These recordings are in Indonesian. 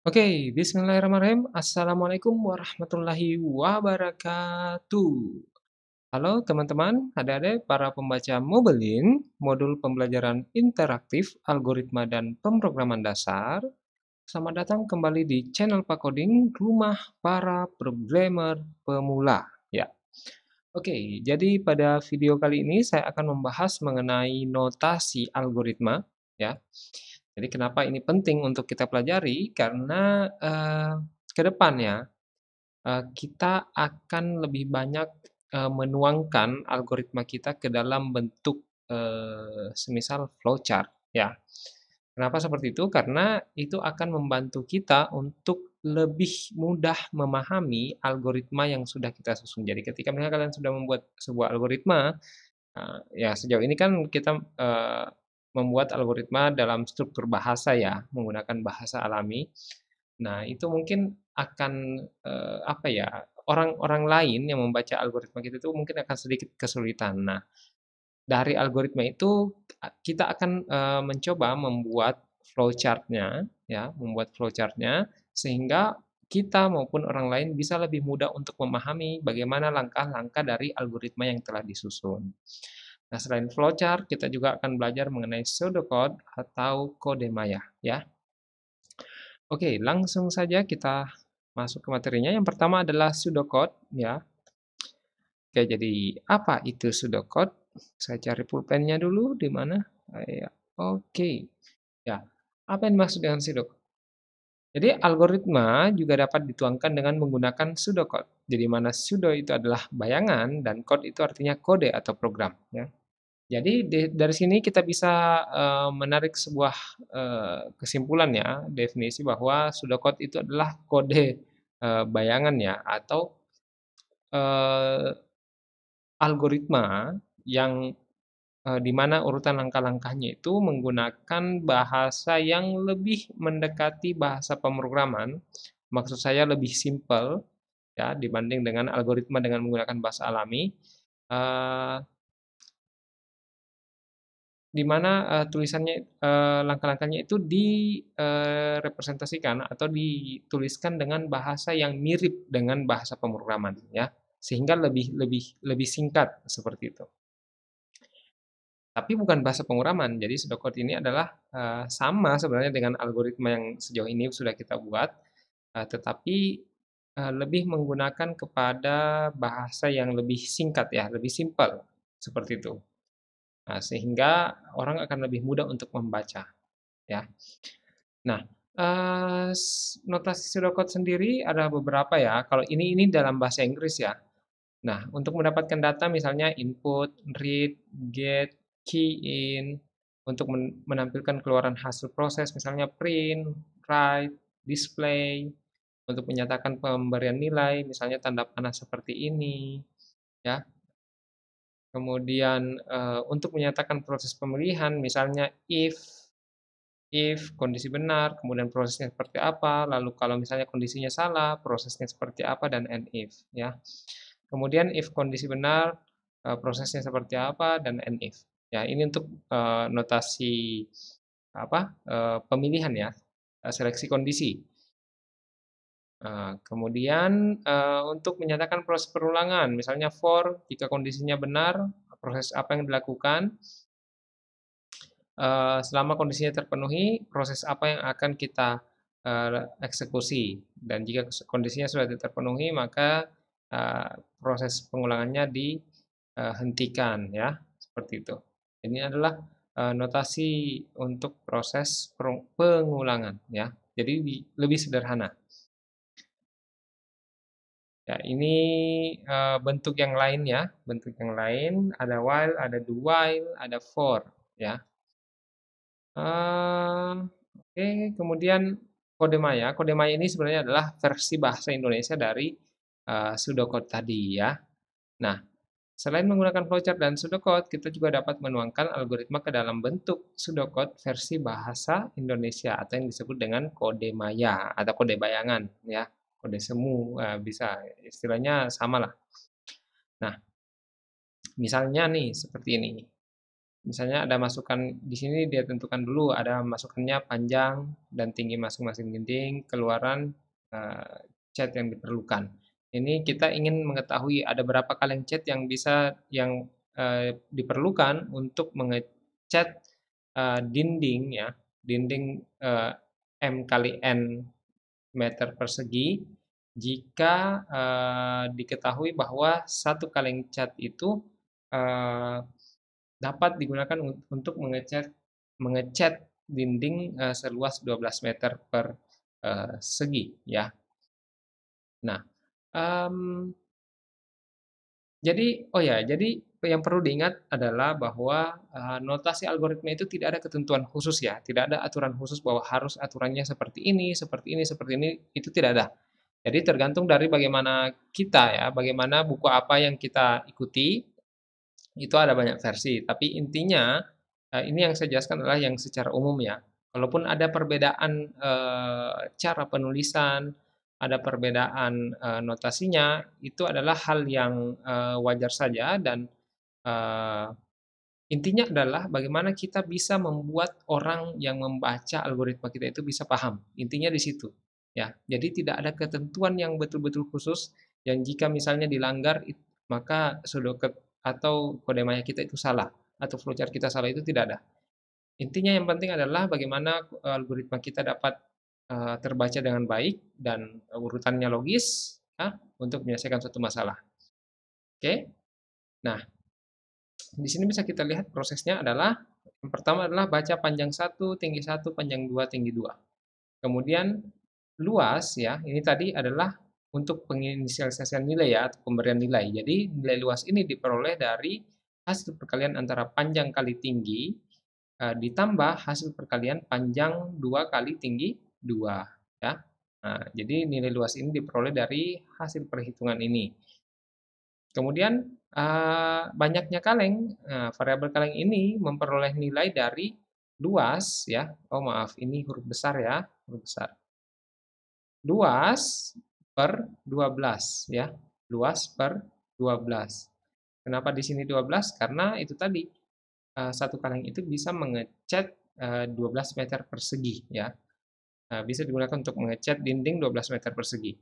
Oke, bismillahirrahmanirrahim. Assalamualaikum warahmatullahi wabarakatuh. Halo teman-teman, adik-adik, para pembaca Mobilin, modul pembelajaran interaktif, algoritma dan pemrograman dasar. Selamat datang kembali di channel Pak Coding, rumah para programmer pemula. Ya, oke. Jadi pada video kali ini saya akan membahas mengenai notasi algoritma, ya. Jadi kenapa ini penting untuk kita pelajari? Karena, ke depannya, kita akan lebih banyak, menuangkan algoritma kita ke dalam bentuk, semisal flowchart, ya. Kenapa seperti itu? Karena itu akan membantu kita untuk lebih mudah memahami algoritma yang sudah kita susun. Jadi ketika misalnya kalian sudah membuat sebuah algoritma, ya sejauh ini kan kita, membuat algoritma dalam struktur bahasa ya, menggunakan bahasa alami. Nah, itu mungkin akan, apa ya, orang-orang lain yang membaca algoritma kita itu mungkin akan sedikit kesulitan. Nah, dari algoritma itu, kita akan, mencoba membuat flowchart-nya, ya, membuat flowchart-nya, sehingga kita maupun orang lain bisa lebih mudah untuk memahami bagaimana langkah-langkah dari algoritma yang telah disusun. Nah, selain flowchart, kita juga akan belajar mengenai pseudocode atau kode maya, ya. Oke, langsung saja kita masuk ke materinya. Yang pertama adalah pseudocode, ya. Oke, jadi apa itu pseudocode? Saya cari pulpennya dulu, di mana? Ya, oke. Ya, apa yang dimaksud dengan pseudocode? Jadi algoritma juga dapat dituangkan dengan menggunakan pseudocode. Jadi mana pseudo itu adalah bayangan dan code itu artinya kode atau program, ya. Jadi dari sini kita bisa, menarik sebuah, kesimpulan ya, definisi bahwa pseudocode itu adalah kode, bayangan ya, atau, eee, algoritma yang, di mana urutan langkah-langkahnya itu menggunakan bahasa yang lebih mendekati bahasa pemrograman, maksud saya lebih simpel ya, dibanding dengan algoritma dengan menggunakan bahasa alami, eee di mana, tulisannya langkah-langkahnya itu representasikan atau dituliskan dengan bahasa yang mirip dengan bahasa pemrograman ya, sehingga lebih lebih lebih singkat seperti itu. Tapi bukan bahasa pemrograman, jadi pseudocode ini adalah, sama sebenarnya dengan algoritma yang sejauh ini sudah kita buat, tetapi, lebih menggunakan kepada bahasa yang lebih singkat ya, lebih simpel, seperti itu. Nah, sehingga orang akan lebih mudah untuk membaca, ya. Nah, notasi pseudocode sendiri ada beberapa ya, kalau ini dalam bahasa Inggris ya. Nah, untuk mendapatkan data misalnya input, read, get, key in, untuk menampilkan keluaran hasil proses misalnya print, write, display, untuk menyatakan pemberian nilai misalnya tanda panah seperti ini, ya. Kemudian, untuk menyatakan proses pemilihan misalnya if kondisi benar, kemudian prosesnya seperti apa, lalu kalau misalnya kondisinya salah, prosesnya seperti apa, dan end if, ya. Kemudian if kondisi benar, prosesnya seperti apa, dan end if. Ya, ini untuk, notasi apa, pemilihan ya, seleksi kondisi. Kemudian, untuk menyatakan proses perulangan, misalnya for jika kondisinya benar, proses apa yang dilakukan, selama kondisinya terpenuhi, proses apa yang akan kita, eksekusi, dan jika kondisinya sudah terpenuhi, maka, proses pengulangannya dihentikan ya, seperti itu. Ini adalah, notasi untuk proses pengulangan ya, jadi lebih sederhana. Ya, ini, bentuk yang lain ya, bentuk yang lain ada while, ada do while, ada for ya. Oke, kemudian kode maya. Kode maya ini sebenarnya adalah versi bahasa Indonesia dari, pseudocode tadi ya. Nah, selain menggunakan flowchart dan pseudocode, kita juga dapat menuangkan algoritma ke dalam bentuk pseudocode versi bahasa Indonesia atau yang disebut dengan kode maya atau kode bayangan ya, kode semu, bisa istilahnya sama lah. Nah, misalnya nih seperti ini. Misalnya ada masukan di sini dia tentukan dulu ada masukannya panjang dan tinggi masing-masing dinding, keluaran eh, cat yang diperlukan. Ini kita ingin mengetahui ada berapa kaleng cat yang diperlukan untuk mengecat dinding ya, dinding M kali N meter persegi jika diketahui bahwa satu kaleng cat itu eh, dapat digunakan untuk mengecat dinding seluas 12 meter per segi ya. Nah, em, jadi yang perlu diingat adalah bahwa notasi algoritma itu tidak ada ketentuan khusus ya, tidak ada aturan khusus bahwa harus aturannya seperti ini, seperti ini, seperti ini, itu tidak ada. Jadi tergantung dari bagaimana kita ya, bagaimana buku apa yang kita ikuti, itu ada banyak versi, tapi intinya ini yang saya jelaskan adalah yang secara umum ya. Walaupun ada perbedaan cara penulisan, ada perbedaan notasinya, itu adalah hal yang wajar saja dan eh, intinya adalah bagaimana kita bisa membuat orang yang membaca algoritma kita itu bisa paham. Intinya di situ. Ya, jadi tidak ada ketentuan yang betul-betul khusus yang jika misalnya dilanggar maka pseudoket atau kode maya kita itu salah atau flowchart kita salah itu tidak ada. Intinya yang penting adalah bagaimana algoritma kita dapat terbaca dengan baik dan urutannya logis ya, untuk menyelesaikan suatu masalah. Oke. Nah, di sini bisa kita lihat prosesnya adalah yang pertama adalah baca panjang satu, tinggi satu, panjang 2, tinggi 2. Kemudian luas ya, ini tadi adalah untuk penginisialisasian nilai ya atau pemberian nilai. Jadi nilai luas ini diperoleh dari hasil perkalian antara panjang kali tinggi ditambah hasil perkalian panjang 2 kali tinggi 2 ya. Nah, jadi nilai luas ini diperoleh dari hasil perhitungan ini. Kemudian banyaknya kaleng, variabel kaleng ini memperoleh nilai dari luas ya. Oh maaf, ini huruf besar ya, huruf besar. Luas per 12 ya. Luas per 12. Kenapa di sini 12? Karena itu tadi satu kaleng itu bisa mengecat 12 meter persegi ya. Bisa digunakan untuk mengecat dinding 12 meter persegi.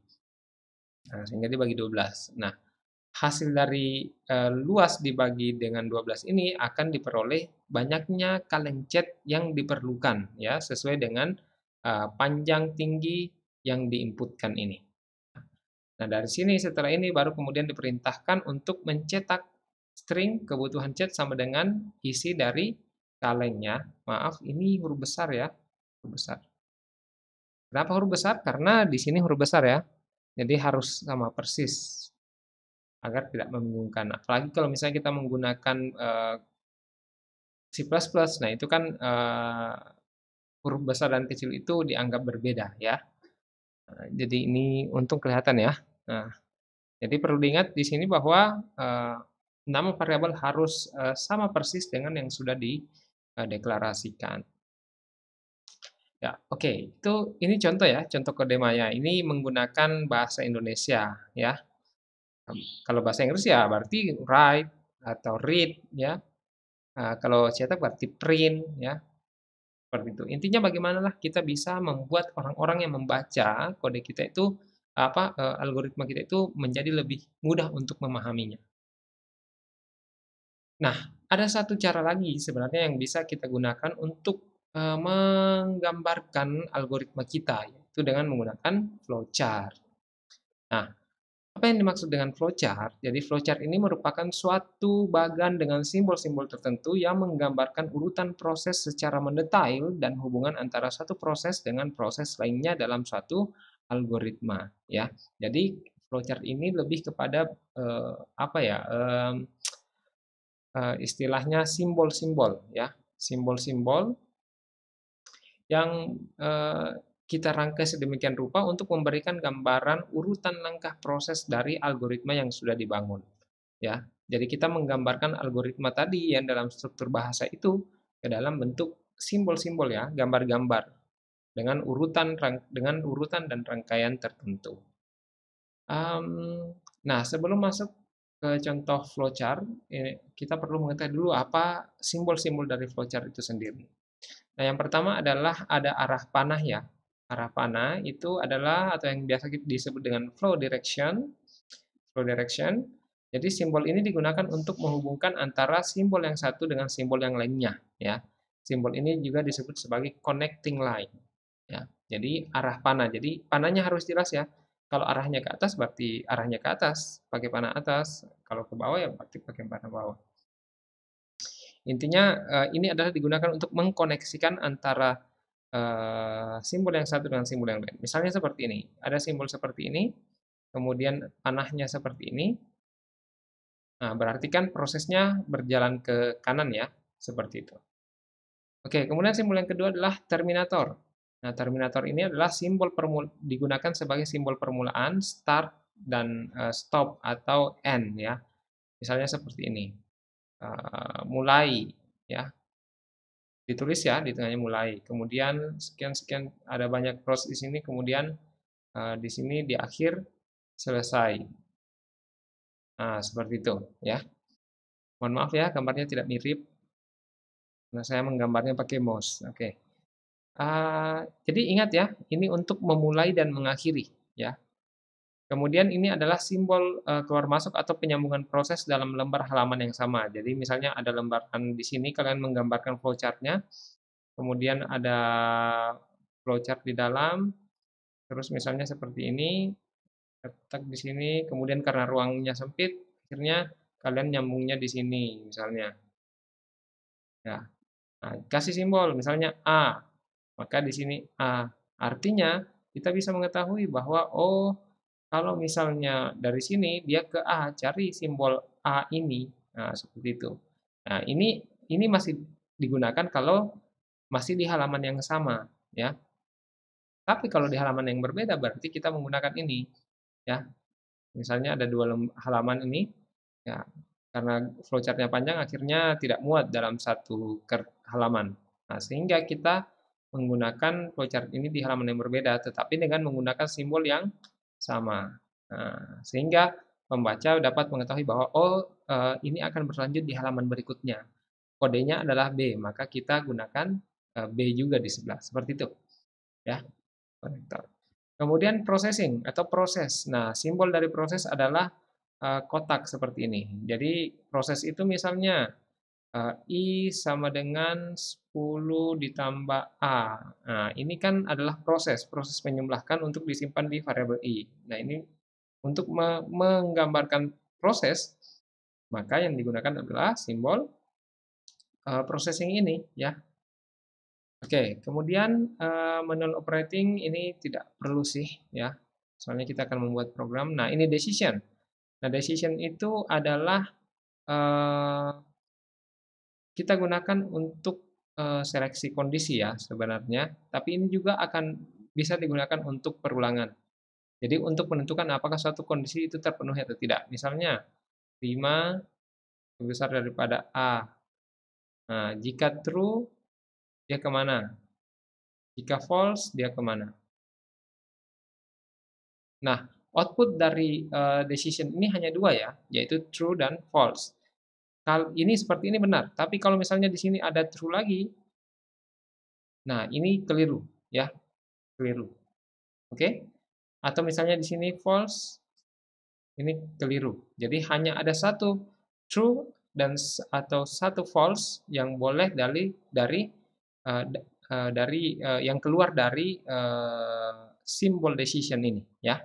Sehingga dibagi 12. Nah, hasil dari luas dibagi dengan 12 ini akan diperoleh banyaknya kaleng cat yang diperlukan ya sesuai dengan panjang tinggi yang diinputkan ini. Nah, dari sini setelah ini baru kemudian diperintahkan untuk mencetak string kebutuhan cat sama dengan isi dari kalengnya. Maaf, ini huruf besar ya, huruf besar. Kenapa huruf besar? Karena di sini huruf besar ya. Jadi harus sama persis agar tidak membingungkan. Apalagi kalau misalnya kita menggunakan C++, nah itu kan huruf besar dan kecil itu dianggap berbeda ya. Jadi ini untung kelihatan ya. Nah, jadi perlu diingat di sini bahwa nama variabel harus sama persis dengan yang sudah dideklarasikan. Ya, oke. Ini contoh ya, contoh kode maya. Ini menggunakan bahasa Indonesia ya. Kalau bahasa Inggris ya berarti write atau read ya. Kalau cetak berarti print ya, seperti itu. Intinya bagaimanalah kita bisa membuat orang-orang yang membaca kode kita itu algoritma kita itu menjadi lebih mudah untuk memahaminya. Nah, ada satu cara lagi sebenarnya yang bisa kita gunakan untuk menggambarkan algoritma kita, yaitu dengan menggunakan flowchart. Nah, apa yang dimaksud dengan flowchart? Jadi flowchart ini merupakan suatu bagan dengan simbol-simbol tertentu yang menggambarkan urutan proses secara mendetail dan hubungan antara satu proses dengan proses lainnya dalam suatu algoritma, ya. Jadi flowchart ini lebih kepada apa ya? Istilahnya simbol-simbol, ya. Simbol-simbol yang kita rangkai sedemikian rupa untuk memberikan gambaran urutan langkah proses dari algoritma yang sudah dibangun. Ya, jadi kita menggambarkan algoritma tadi yang dalam struktur bahasa itu ke dalam bentuk simbol-simbol ya, gambar-gambar dengan urutan dan rangkaian tertentu. Nah, sebelum masuk ke contoh flowchart, kita perlu mengetahui dulu apa simbol-simbol dari flowchart itu sendiri. Nah, yang pertama adalah ada arah panah ya. Arah panah itu adalah atau yang biasa disebut dengan flow direction. Flow direction. Jadi simbol ini digunakan untuk menghubungkan antara simbol yang satu dengan simbol yang lainnya ya. Simbol ini juga disebut sebagai connecting line ya. Jadi arah panah. Jadi panahnya harus jelas ya. Kalau arahnya ke atas berarti arahnya ke atas, pakai panah atas. Kalau ke bawah ya berarti pakai panah bawah. Intinya ini adalah digunakan untuk mengkoneksikan antara simbol yang satu dengan simbol yang lain. Misalnya seperti ini, ada simbol seperti ini, kemudian panahnya seperti ini. Nah, berarti kan prosesnya berjalan ke kanan ya, seperti itu. Oke, kemudian simbol yang kedua adalah terminator. Nah, terminator ini adalah digunakan sebagai simbol permulaan, start dan stop atau end ya. Misalnya seperti ini, mulai ya, ditulis ya di tengahnya mulai. Kemudian sekian-sekian ada banyak proses di sini, kemudian di sini di akhir selesai. Nah, seperti itu ya. Mohon maaf ya, gambarnya tidak mirip karena saya menggambarnya pakai mouse. Oke. Jadi ingat ya, ini untuk memulai dan mengakhiri ya. Kemudian ini adalah simbol keluar masuk atau penyambungan proses dalam lembar halaman yang sama. Jadi misalnya ada lembaran di sini kalian menggambarkan flowchart-nya, kemudian ada flowchart di dalam, terus misalnya seperti ini, letak di sini, kemudian karena ruangnya sempit, akhirnya kalian nyambungnya di sini misalnya. Ya. Nah, kasih simbol misalnya A, maka di sini A. Artinya kita bisa mengetahui bahwa oh kalau misalnya dari sini dia ke A, cari simbol A ini. Nah, seperti itu. Nah, ini masih digunakan kalau masih di halaman yang sama, ya. Tapi kalau di halaman yang berbeda berarti kita menggunakan ini, ya. Misalnya ada dua halaman ini, ya. Karena flowchart-nya panjang akhirnya tidak muat dalam satu halaman. Nah, sehingga kita menggunakan flowchart ini di halaman yang berbeda, tetapi dengan menggunakan simbol yang sama. Nah, sehingga pembaca dapat mengetahui bahwa oh ini akan berlanjut di halaman berikutnya. Kodenya adalah B, maka kita gunakan B juga di sebelah. Seperti itu, ya. Konektor. Kemudian processing atau proses. Nah, simbol dari proses adalah kotak seperti ini. Jadi proses itu misalnya I sama dengan 10 ditambah A. Nah, ini kan adalah proses penyembelahkan untuk disimpan di variabel I. Nah, ini untuk menggambarkan proses, maka yang digunakan adalah simbol processing ini ya. Oke, kemudian manual operating ini tidak perlu sih ya. Soalnya kita akan membuat program. Nah, ini decision. Nah, decision itu adalah eh, kita gunakan untuk seleksi kondisi ya sebenarnya, tapi ini juga akan bisa digunakan untuk perulangan. Jadi untuk menentukan apakah suatu kondisi itu terpenuhi atau tidak. Misalnya 5 lebih besar daripada A. Nah, jika true, dia kemana? Jika false, dia kemana? Nah, output dari decision ini hanya dua ya, yaitu true dan false. Kalau ini seperti ini benar, tapi kalau misalnya di sini ada true lagi, nah ini keliru ya, keliru. Oke? Atau misalnya di sini false, ini keliru. Jadi hanya ada satu true dan atau satu false yang boleh yang keluar dari simbol decision ini ya.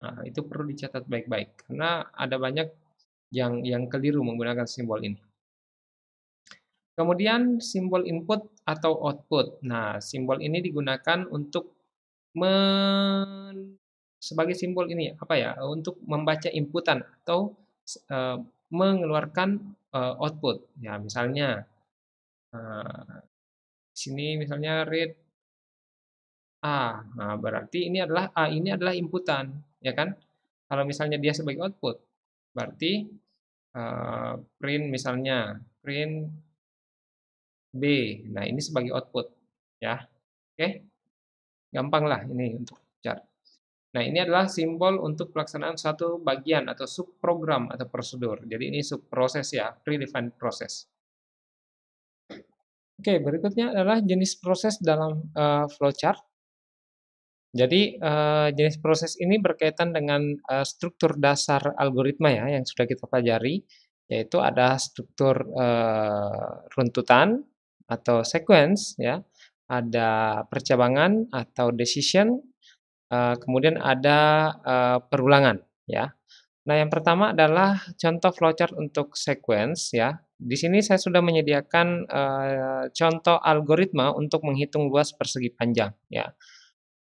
Nah, itu perlu dicatat baik-baik karena ada banyak yang keliru menggunakan simbol ini. Kemudian simbol input atau output. Nah, simbol ini digunakan untuk sebagai simbol ini apa ya? Untuk membaca inputan atau eh, mengeluarkan output. Ya, misalnya di sini misalnya read A. Nah, berarti ini adalah inputan, ya kan? Kalau misalnya dia sebagai output, berarti print misalnya print B. Nah, ini sebagai output ya. Oke, gampang lah ini untuk cari. Nah, ini adalah simbol untuk pelaksanaan suatu bagian atau subprogram atau prosedur. Jadi ini subproses ya, predefined process. Oke, berikutnya adalah jenis proses dalam flowchart. Jadi, jenis proses ini berkaitan dengan, struktur dasar algoritma ya, yang sudah kita pelajari, yaitu ada struktur, runtutan atau sequence ya, ada percabangan atau decision, kemudian ada, perulangan ya. Nah, yang pertama adalah contoh flowchart untuk sequence ya. Di sini saya sudah menyediakan, contoh algoritma untuk menghitung luas persegi panjang ya.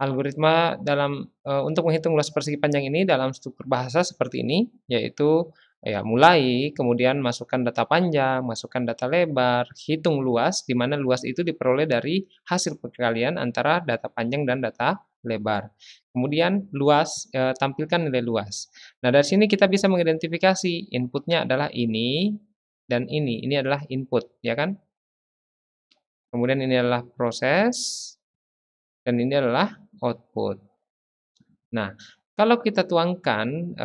Algoritma dalam, untuk menghitung luas persegi panjang ini dalam struktur bahasa seperti ini, yaitu ya mulai, kemudian masukkan data panjang, masukkan data lebar, hitung luas, di mana luas itu diperoleh dari hasil perkalian antara data panjang dan data lebar. Kemudian luas, tampilkan nilai luas. Nah, dari sini kita bisa mengidentifikasi inputnya adalah ini dan ini adalah input, ya kan? Kemudian ini adalah proses, dan ini adalah output. Nah, kalau kita tuangkan,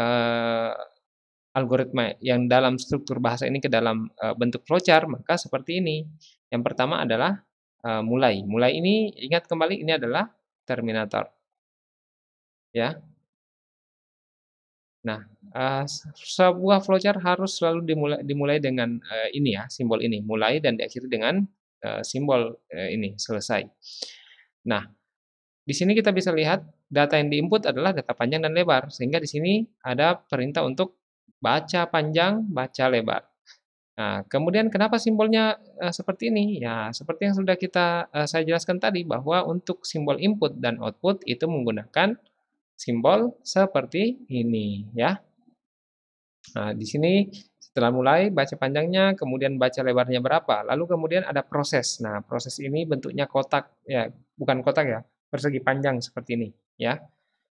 algoritma yang dalam struktur bahasa ini ke dalam, bentuk flowchart, maka seperti ini. Yang pertama adalah, mulai. Mulai ini ingat kembali ini adalah terminator, ya. Nah, sebuah flowchart harus selalu dimulai dengan, ini ya, simbol ini, mulai dan diakhiri dengan, simbol, ini, selesai. Nah, di sini kita bisa lihat data yang di-input adalah data panjang dan lebar, sehingga di sini ada perintah untuk baca panjang, baca lebar. Nah, kemudian kenapa simbolnya, seperti ini? Ya, seperti yang sudah saya jelaskan tadi, bahwa untuk simbol input dan output itu menggunakan simbol seperti ini, ya. Nah, di sini setelah mulai baca panjangnya, kemudian baca lebarnya berapa, lalu kemudian ada proses. Nah, proses ini bentuknya kotak, ya, bukan kotak ya, persegi panjang seperti ini, ya.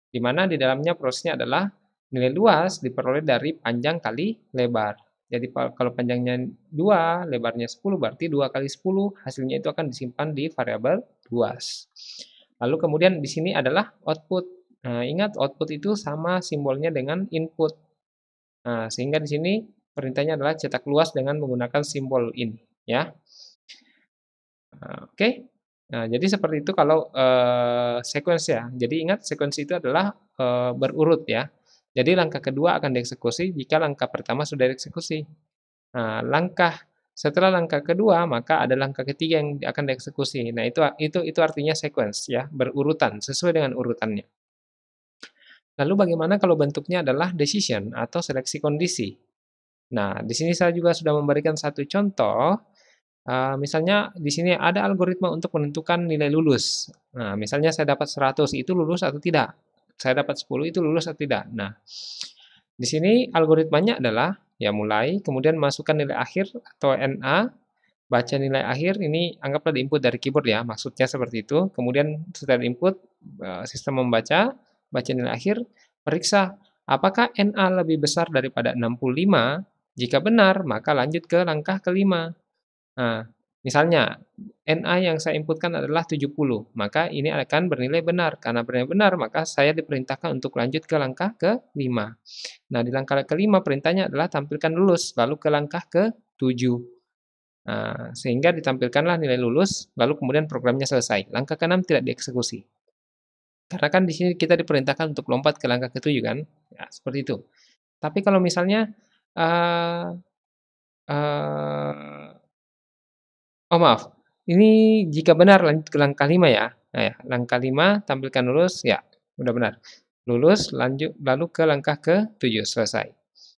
Di mana di dalamnya prosesnya adalah nilai luas diperoleh dari panjang kali lebar. Jadi kalau panjangnya 2, lebarnya 10, berarti 2 kali 10, hasilnya itu akan disimpan di variabel luas. Lalu kemudian di sini adalah output. Nah, ingat output itu sama simbolnya dengan input. Nah, sehingga di sini perintahnya adalah cetak luas dengan menggunakan simbol ini, ya. Oke. Nah, jadi seperti itu kalau, sequence ya. Jadi ingat sequence itu adalah, berurut ya. Jadi langkah kedua akan dieksekusi jika langkah pertama sudah dieksekusi. Nah, setelah langkah kedua, maka ada langkah ketiga yang akan dieksekusi. Nah, itu artinya sequence ya, berurutan, sesuai dengan urutannya. Lalu bagaimana kalau bentuknya adalah decision atau seleksi kondisi? Nah, di sini saya juga sudah memberikan satu contoh. Misalnya di sini ada algoritma untuk menentukan nilai lulus. Nah, misalnya saya dapat 100, itu lulus atau tidak? Saya dapat 10, itu lulus atau tidak? Nah, di sini algoritmanya adalah ya mulai, kemudian masukkan nilai akhir atau NA, baca nilai akhir, ini anggaplah di-input dari keyboard ya, maksudnya seperti itu. Kemudian setelah di-input, sistem membaca, baca nilai akhir, periksa apakah NA lebih besar daripada 65. Jika benar, maka lanjut ke langkah kelima. Nah, misalnya NA yang saya inputkan adalah 70, maka ini akan bernilai benar. Karena bernilai benar, maka saya diperintahkan untuk lanjut ke langkah ke-5. Nah, di langkah ke-5 perintahnya adalah tampilkan lulus, lalu ke langkah ke-7. Nah, sehingga ditampilkanlah nilai lulus, lalu kemudian programnya selesai. Langkah ke-6 tidak dieksekusi. Karena kan di sini kita diperintahkan untuk lompat ke langkah ke-7 kan? Ya, seperti itu. Tapi kalau misalnya, eee eee oh maaf, ini jika benar lanjut ke langkah 5 ya. Nah ya, langkah 5 tampilkan lulus, ya, udah benar. Lulus lanjut lalu ke langkah ke-7 selesai.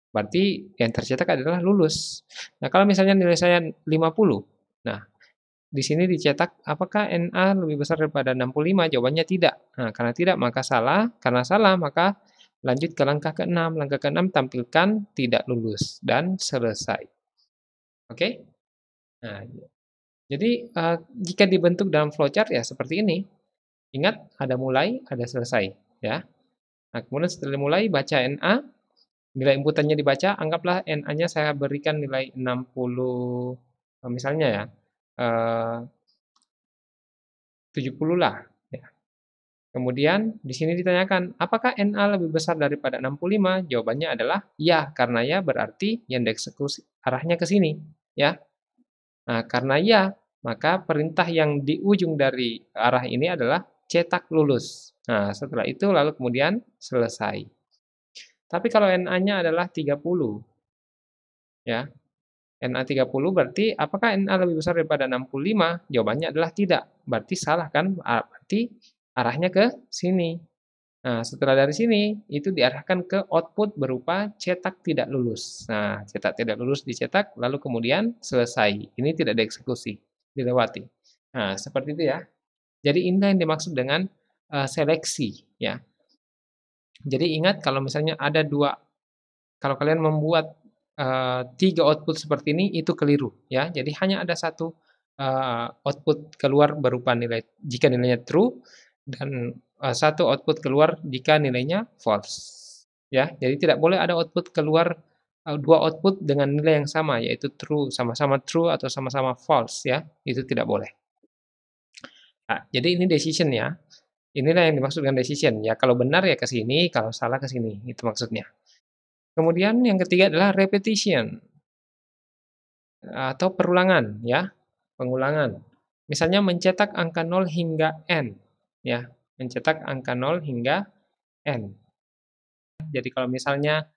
Berarti yang tercetak adalah lulus. Nah, kalau misalnya nilai saya 50, nah di sini dicetak apakah NA lebih besar daripada 65? Jawabannya tidak. Nah, karena tidak maka salah, karena salah maka lanjut ke langkah ke-6. Langkah ke-6 tampilkan tidak lulus dan selesai. Oke? Nah, jadi, jika dibentuk dalam flowchart ya seperti ini. Ingat ada mulai, ada selesai, ya. Nah, kemudian setelah mulai baca NA, nilai inputannya dibaca, anggaplah NA-nya saya berikan nilai 60, misalnya ya, eee, 70 lah, ya. Kemudian di sini ditanyakan, apakah NA lebih besar daripada 65? Jawabannya adalah ya, karena ya berarti yang dieksekusi arahnya ke sini, ya. Nah, karena ya, maka perintah yang di ujung dari arah ini adalah cetak lulus. Nah, setelah itu lalu kemudian selesai. Tapi kalau NA-nya adalah 30, ya. NA 30 berarti apakah NA lebih besar daripada 65? Jawabannya adalah tidak. Berarti salah kan? Berarti arahnya ke sini. Nah, setelah dari sini, itu diarahkan ke output berupa cetak tidak lulus. Nah, cetak tidak lulus dicetak, lalu kemudian selesai. Ini tidak dieksekusi, dilewati. Nah, seperti itu ya. Jadi ini yang dimaksud dengan seleksi, ya. Jadi ingat kalau misalnya ada dua, kalau kalian membuat 3 output seperti ini, itu keliru, ya. Jadi hanya ada satu output keluar berupa nilai, jika nilainya true, dan satu output keluar jika nilainya false. Ya, jadi tidak boleh ada output keluar, 2 output dengan nilai yang sama, yaitu true, sama-sama true atau sama-sama false ya, itu tidak boleh. Nah, jadi ini decision ya. Inilah yang dimaksud dengan decision, ya kalau benar ya ke sini, kalau salah ke sini, itu maksudnya. Kemudian yang ketiga adalah repetition atau perulangan ya, pengulangan. Misalnya mencetak angka 0 hingga n ya, mencetak angka 0 hingga n. Jadi kalau misalnya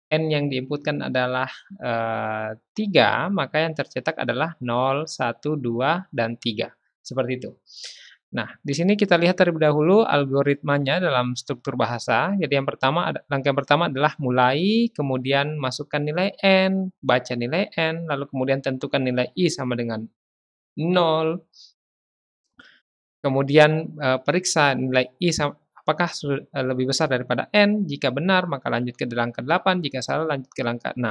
n yang diinputkan adalah 3, maka yang tercetak adalah 0, 1, 2, dan 3. Seperti itu. Nah, di sini kita lihat terlebih dahulu algoritmanya dalam struktur bahasa. Jadi yang pertama, langkah yang pertama adalah mulai, kemudian masukkan nilai n, baca nilai n, lalu kemudian tentukan nilai i sama dengan 0, kemudian periksa nilai i apakah lebih besar daripada n. Jika benar, maka lanjut ke langkah 8, jika salah lanjut ke langkah 6.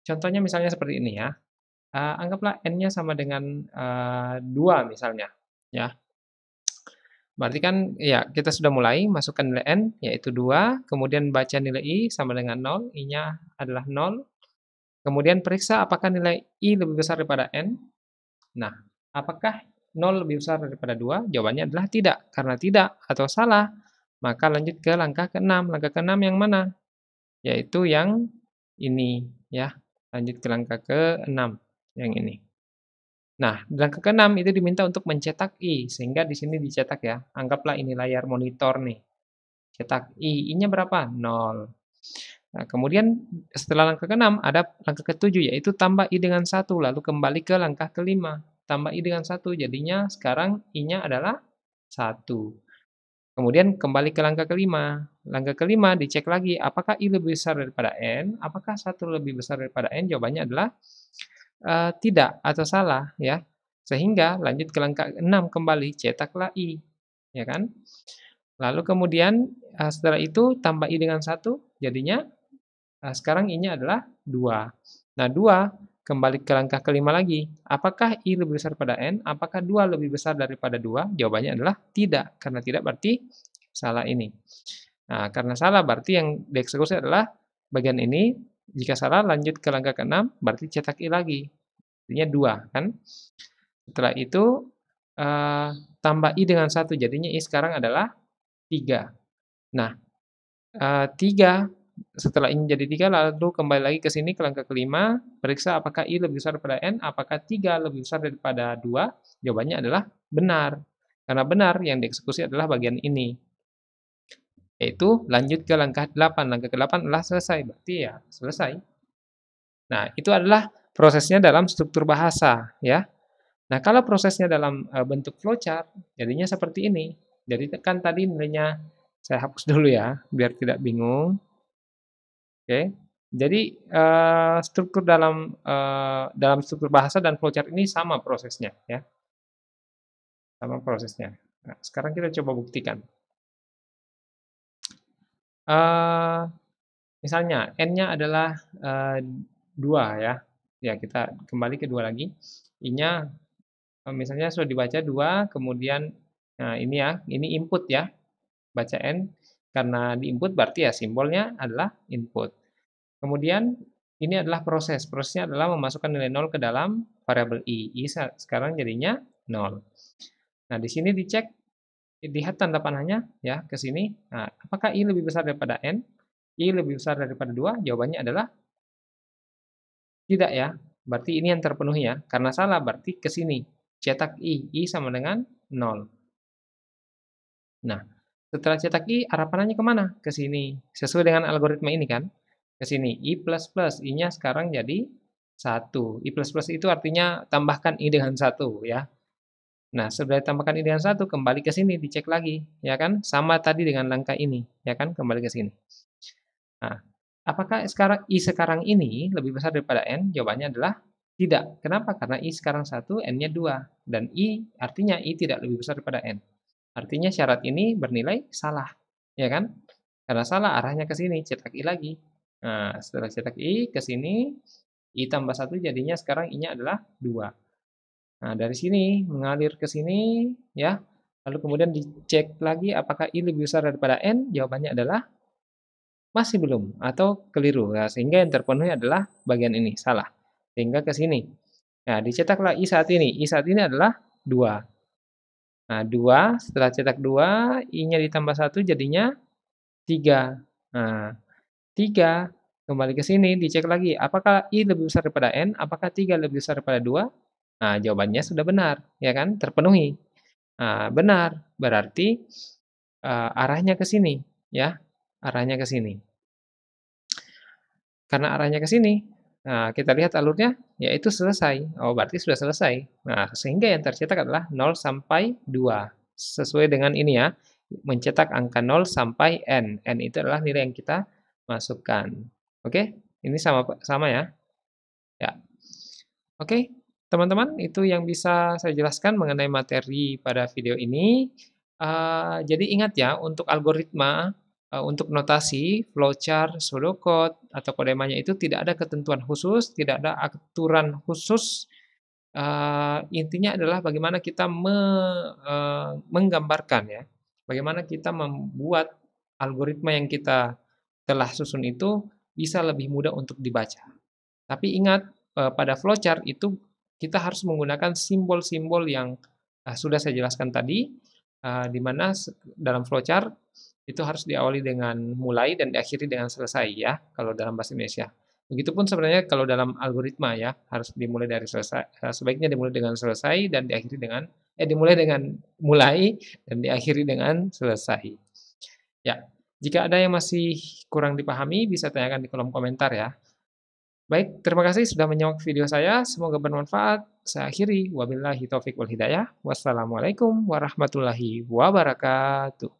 Contohnya misalnya seperti ini ya. Anggaplah n-nya sama dengan 2 misalnya, ya. Berarti kan ya kita sudah mulai masukkan nilai n yaitu 2, kemudian baca nilai i sama dengan 0, i-nya adalah 0. Kemudian periksa apakah nilai i lebih besar daripada n. Nah, apakah 0 lebih besar daripada 2? Jawabannya adalah tidak. Karena tidak atau salah, maka lanjut ke langkah ke-6. Langkah ke-6 yang mana? Yaitu yang ini ya. Lanjut ke langkah ke-6 yang ini. Nah, di langkah ke-6 itu diminta untuk mencetak i, sehingga di sini dicetak ya. Anggaplah ini layar monitor nih. Cetak i, i-nya berapa? 0. Nah, kemudian setelah langkah ke-6 ada langkah ke-7 yaitu tambah i dengan 1, lalu kembali ke langkah ke-5. Tambah i dengan 1, jadinya sekarang i-nya adalah 1. Kemudian kembali ke langkah ke-5. Langkah ke-5 dicek lagi apakah i lebih besar daripada n, apakah 1 lebih besar daripada n, jawabannya adalah tidak atau salah ya. Sehingga lanjut ke langkah 6 kembali, cetaklah i, ya kan. Lalu kemudian setelah itu tambah i dengan 1, jadinya sekarang i-nya adalah 2. Nah 2 kembali ke langkah ke-5 lagi. Apakah i lebih besar pada n? Apakah 2 lebih besar daripada 2? Jawabannya adalah tidak. Karena tidak berarti salah ini. Nah, karena salah berarti yang dieksekusi adalah bagian ini. Jika salah lanjut ke langkah ke-6 berarti cetak i lagi. Artinya 2 kan. Setelah itu tambah i dengan 1 jadinya i sekarang adalah 3. Nah, 3 setelah ini jadi 3 lalu kembali lagi ke sini ke langkah ke-5, periksa apakah i lebih besar daripada n, apakah 3 lebih besar daripada 2? Jawabannya adalah benar. Karena benar yang dieksekusi adalah bagian ini. Yaitu lanjut ke langkah 8. Langkah ke-8 adalah selesai, berarti ya selesai. Nah, itu adalah prosesnya dalam struktur bahasa ya. Nah, kalau prosesnya dalam bentuk flowchart jadinya seperti ini. Jadi kan tadi nilainya saya hapus dulu ya biar tidak bingung. Oke. Jadi, struktur dalam struktur bahasa dan flowchart ini sama prosesnya ya, sama prosesnya. Nah, sekarang kita coba buktikan. Eee, Misalnya n-nya adalah 2 ya. Ya kita kembali ke 2 lagi. I-nya misalnya sudah dibaca 2, kemudian nah ini ya, ini input ya, baca n, karena di-input berarti ya simbolnya adalah input. Kemudian ini adalah proses. Prosesnya adalah memasukkan nilai 0 ke dalam variabel i. I sekarang jadinya 0. Nah, di sini dicek lihat tanda panahnya ya ke sini. Nah, apakah I lebih besar daripada N? I lebih besar daripada 2? Jawabannya adalah tidak ya. Berarti ini yang terpenuhi ya. Karena salah berarti ke sini. Cetak I. I sama dengan 0. Nah, setelah cetak I, arah panahnya kemana? Ke sini. Sesuai dengan algoritma ini kan? Ke sini. I plus plus. I-nya sekarang jadi 1. I plus plus itu artinya tambahkan I dengan 1 ya. Nah, sudah ditambahkan I dengan 1, kembali ke sini, dicek lagi. Ya kan? Sama tadi dengan langkah ini. Ya kan? Kembali ke sini. Nah, apakah sekarang I sekarang ini lebih besar daripada N? Jawabannya adalah tidak. Kenapa? Karena I sekarang 1, N-nya 2. Dan I artinya I tidak lebih besar daripada N. Artinya syarat ini bernilai salah. Ya kan? Karena salah arahnya ke sini, cetak I lagi. Nah, setelah cetak I ke sini, I tambah 1 jadinya sekarang I-nya adalah 2. Nah, dari sini mengalir ke sini ya. Lalu kemudian dicek lagi apakah I lebih besar daripada N? Jawabannya adalah masih belum atau keliru. Nah, sehingga yang terpenuhi adalah bagian ini, salah. Sehingga ke sini. Nah, dicetaklah I saat ini. I saat ini adalah 2. Nah, 2 setelah cetak 2, I-nya ditambah 1 jadinya 3. Nah, 3 kembali ke sini dicek lagi apakah I lebih besar daripada N? Apakah 3 lebih besar daripada 2? Nah, jawabannya sudah benar, ya kan? Terpenuhi. Nah, benar, berarti arahnya ke sini, ya. Arahnya ke sini. Karena arahnya ke sini, nah kita lihat alurnya, yaitu selesai. Oh, berarti sudah selesai. Nah, sehingga yang tercetak adalah 0 sampai 2. Sesuai dengan ini ya, mencetak angka 0 sampai N. N itu adalah nilai yang kita masukkan. Oke, ini sama sama ya. Ya. Oke, teman-teman, itu yang bisa saya jelaskan mengenai materi pada video ini. Jadi ingat ya, untuk algoritma, untuk notasi, flowchart, pseudocode, atau kodemanya itu tidak ada ketentuan khusus, tidak ada aturan khusus. Intinya adalah bagaimana kita menggambarkan ya, bagaimana kita membuat algoritma yang kita telah susun itu bisa lebih mudah untuk dibaca. Tapi ingat, pada flowchart itu kita harus menggunakan simbol-simbol yang, sudah saya jelaskan tadi, di mana dalam flowchart itu harus diawali dengan mulai dan diakhiri dengan selesai ya, kalau dalam bahasa Indonesia. Begitupun sebenarnya kalau dalam algoritma ya, harus dimulai dari selesai, sebaiknya dimulai dengan selesai dan diakhiri dengan dimulai dengan mulai dan diakhiri dengan selesai. Ya, jika ada yang masih kurang dipahami bisa tanyakan di kolom komentar ya. Baik, terima kasih sudah menyimak video saya. Semoga bermanfaat. Saya akhiri. Wabillahi taufiq wal hidayah. Wassalamualaikum warahmatullahi wabarakatuh.